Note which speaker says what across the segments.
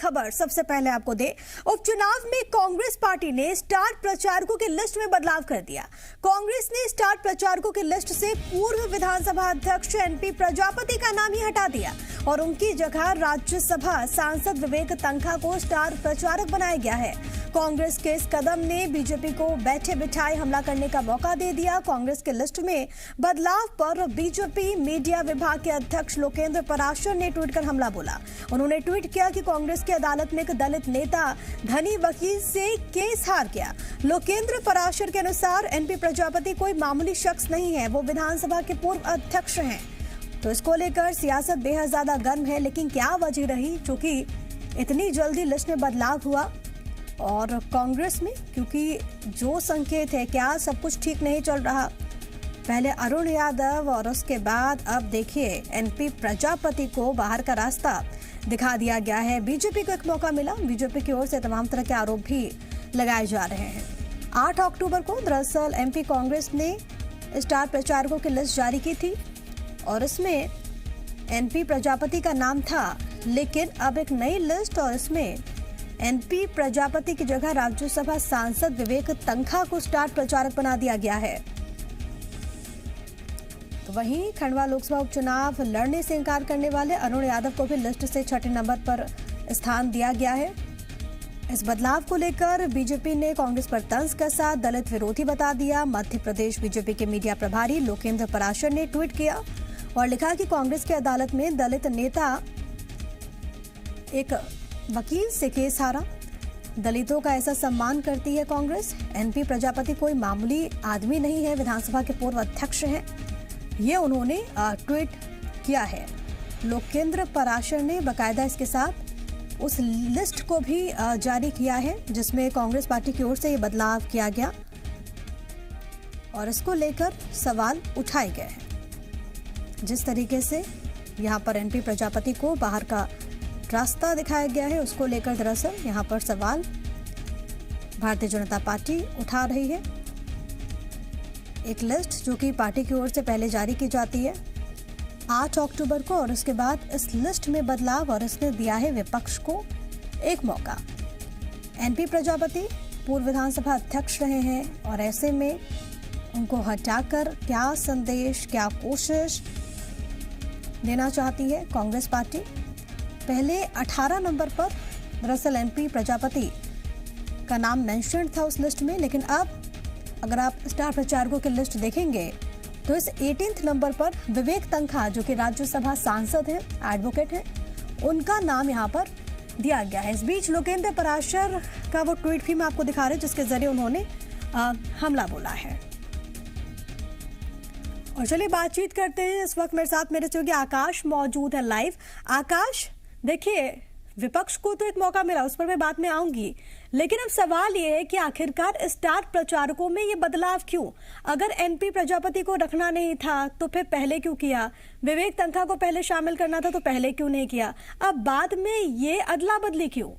Speaker 1: खबर सबसे पहले आपको दे। उपचुनाव में कांग्रेस पार्टी ने स्टार प्रचारकों की लिस्ट में बदलाव कर दिया। कांग्रेस ने स्टार प्रचारकों की लिस्ट से पूर्व विधानसभा अध्यक्ष एनपी प्रजापति का नाम ही हटा दिया और उनकी जगह राज्यसभा सांसद विवेक तन्खा को स्टार प्रचारक बनाया गया है। कांग्रेस के इस कदम ने बीजेपी को बैठे बिठाए हमला करने का मौका दे दिया। कांग्रेस के लिस्ट में बदलाव पर बीजेपी मीडिया विभाग के अध्यक्ष लोकेंद्र पराशर ने ट्वीट कर हमला बोला। उन्होंने ट्वीट किया कि कांग्रेस की अदालत में एक दलित नेता धनी वकील से केस हार गया। लोकेंद्र पराशर के अनुसार एनपी प्रजापति कोई मामूली शख्स नहीं है, वो विधानसभा के पूर्व अध्यक्ष हैं। तो इसको लेकर सियासत बेहद ज्यादा गर्म है, लेकिन क्या वजह रही क्योंकि इतनी जल्दी लिस्ट में बदलाव हुआ और कांग्रेस में, क्योंकि जो संकेत है क्या सब कुछ ठीक नहीं चल रहा। पहले अरुण यादव और उसके बाद अब देखिए एनपी प्रजापति को बाहर का रास्ता दिखा दिया गया है। बीजेपी को एक मौका मिला। बीजेपी की ओर से तमाम तरह के आरोप भी लगाए जा रहे हैं। 8 अक्टूबर को दरअसल एमपी कांग्रेस ने स्टार प्रचारकों की लिस्ट जारी की थी और इसमें एनपी प्रजापति का नाम था, लेकिन अब एक नई लिस्ट और इसमें एनपी प्रजापति की जगह राज्यसभा सांसद विवेक तन्खा को स्टार प्रचारक बना दिया गया है। तो वहीं खंडवा लोकसभा उपचुनाव लड़ने से इंकार करने वाले अरुण यादव को भी लिस्ट से 6ठे नंबर पर स्थान दिया गया है। इस बदलाव को लेकर बीजेपी ने कांग्रेस पर तंज कसा, दलित विरोधी बता दिया। मध्य प्रदेश बीजेपी के मीडिया प्रभारी लोकेंद्र पराशर ने ट्वीट किया और लिखा कि कांग्रेस की अदालत में दलित नेता एक वकील से केस हारा। दलितों का ऐसा सम्मान करती है कांग्रेस। एनपी प्रजापति कोई मामूली आदमी नहीं है, विधानसभा के पूर्व अध्यक्ष हैं, ये उन्होंने ट्वीट किया है। लोकेंद्र पराशर ने बकायदा इसके साथ उस लिस्ट को भी जारी किया है जिसमें कांग्रेस पार्टी की ओर से ये बदलाव किया गया और इसको लेकर सवाल उठाए गए हैं। जिस तरीके से यहाँ पर एनपी प्रजापति को बाहर का रास्ता दिखाया गया है उसको लेकर दरअसल यहाँ पर सवाल भारतीय जनता पार्टी उठा रही है। एक लिस्ट जो कि पार्टी की ओर से पहले जारी की जाती है 8 अक्टूबर को और उसके बाद इस लिस्ट में बदलाव और इसने दिया है विपक्ष को एक मौका। एनपी प्रजापति पूर्व विधानसभा अध्यक्ष रहे हैं और ऐसे में उनको हटाकर क्या संदेश, क्या कोशिश देना चाहती है कांग्रेस पार्टी। पहले 18 नंबर पर दरअसल एनपी प्रजापति का नाम मेंशन था उस लिस्ट में, लेकिन अब अगर आप स्टार प्रचारकों की लिस्ट देखेंगे तो इस 18th नंबर पर विवेक तन्खा जो कि राज्यसभा सांसद हैं, एडवोकेट हैं, उनका नाम यहां पर दिया गया है। इस बीच लोकेंद्र पराशर का वो ट्वीट भी मैं आपको दिखा रहे जिसके जरिए उन्होंने हमला बोला है। और चलिए बातचीत करते हैं। इस वक्त मेरे साथ मेरे सहयोगी आकाश मौजूद है लाइव। आकाश, देखिए विपक्ष को तो एक मौका मिला, उस पर मैं बाद में आऊंगी, लेकिन अब सवाल ये है कि आखिरकार स्टार प्रचारकों में ये बदलाव क्यों? अगर एनपी प्रजापति को रखना नहीं था तो फिर पहले क्यों किया? विवेक तन्खा को पहले शामिल करना था तो पहले क्यों नहीं किया? अब बाद में ये अदला बदली क्यों?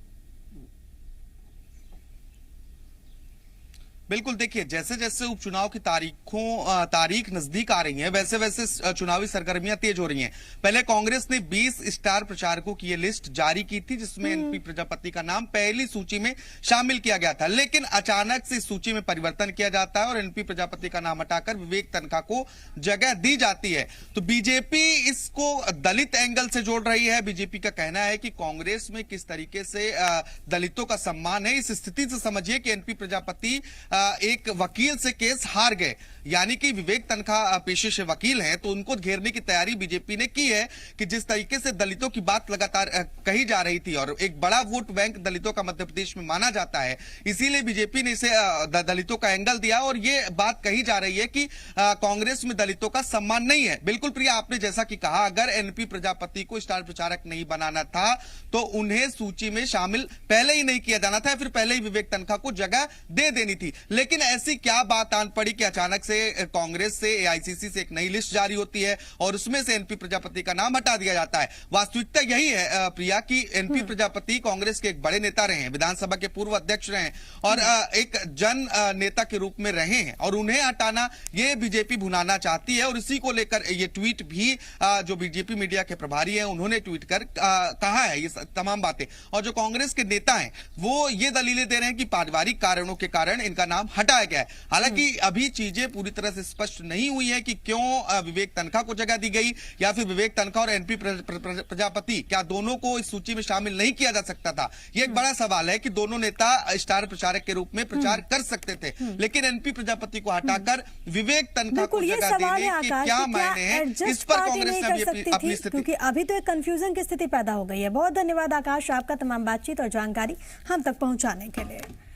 Speaker 2: बिल्कुल, देखिए जैसे जैसे उपचुनाव की तारीख नजदीक आ रही है वैसे वैसे चुनावी सरगर्मियां तेज हो रही हैं। पहले कांग्रेस ने 20 स्टार प्रचारकों की ये लिस्ट जारी की थी जिसमें एनपी प्रजापति का नाम पहली सूची में शामिल किया गया था, लेकिन अचानक से इस सूची में परिवर्तन किया जाता है और एनपी प्रजापति का नाम हटाकर विवेक तन्खा को जगह दी जाती है। तो बीजेपी इसको दलित एंगल से जोड़ रही है। बीजेपी का कहना है कि कांग्रेस में किस तरीके से दलितों का सम्मान है। इस स्थिति से समझिए कि एनपी प्रजापति एक वकील से केस हार गए, यानी कि विवेक तन्खा पेशे से वकील हैं, तो उनको घेरने की तैयारी बीजेपी ने की है कि जिस तरीके से दलितों की बात लगातार कही जा रही थी और एक बड़ा वोट बैंक दलितों का मध्य प्रदेश में माना जाता है, इसीलिए बीजेपी ने इसे दलितों का एंगल दिया और ये बात कही जा रही है कि कांग्रेस में दलितों का सम्मान नहीं है। बिल्कुल प्रिया, आपने जैसा कि कहा, अगर एनपी प्रजापति को स्टार प्रचारक नहीं बनाना था तो उन्हें सूची में शामिल पहले ही नहीं किया जाना था, फिर पहले ही विवेक तन्खा को जगह दे देनी थी। लेकिन ऐसी क्या बात आन पड़ी कि अचानक से कांग्रेस से एआईसीसी से एक नई लिस्ट जारी होती है और उसमें से एनपी प्रजापति का नाम हटा दिया जाता है। वास्तविकता यही है प्रिया कि एनपी प्रजापति कांग्रेस के एक बड़े नेता रहे हैं, विधानसभा के पूर्व अध्यक्ष रहे हैं और एक जन नेता के रूप में रहे हैं और उन्हें हटाना ये बीजेपी भुनाना चाहती है। और इसी को लेकर ये ट्वीट भी जो बीजेपी मीडिया के प्रभारी हैं उन्होंने ट्वीट कर कहा है ये तमाम बातें। और जो कांग्रेस के नेता हैं वो ये दलीलें दे रहे हैं कि पारिवारिक कारणों के कारण इनका नाम हटाया गया है। हालांकि अभी चीजें पूरी तरह से स्पष्ट नहीं हुई है कि क्यों विवेक तनखा को जगह दी गई या फिर विवेक तनखा और एनपी प्रजापति क्या दोनों को इस सूची में शामिल नहीं किया जा सकता था। यह एक बड़ा सवाल है कि दोनों नेता स्टार प्रचारक के रूप में प्रचार कर सकते थे, लेकिन एनपी प्रजापति को हटाकर विवेक तनखा को जगह देने के क्या मायने हैं, इस पर कांग्रेस ने अपनी स्थिति,
Speaker 1: क्योंकि अभी तो एक कंफ्यूजन की स्थिति पैदा हो गई है। बहुत धन्यवाद आकाश आपका तमाम बातचीत और जानकारी हम तक पहुंचाने के लिए।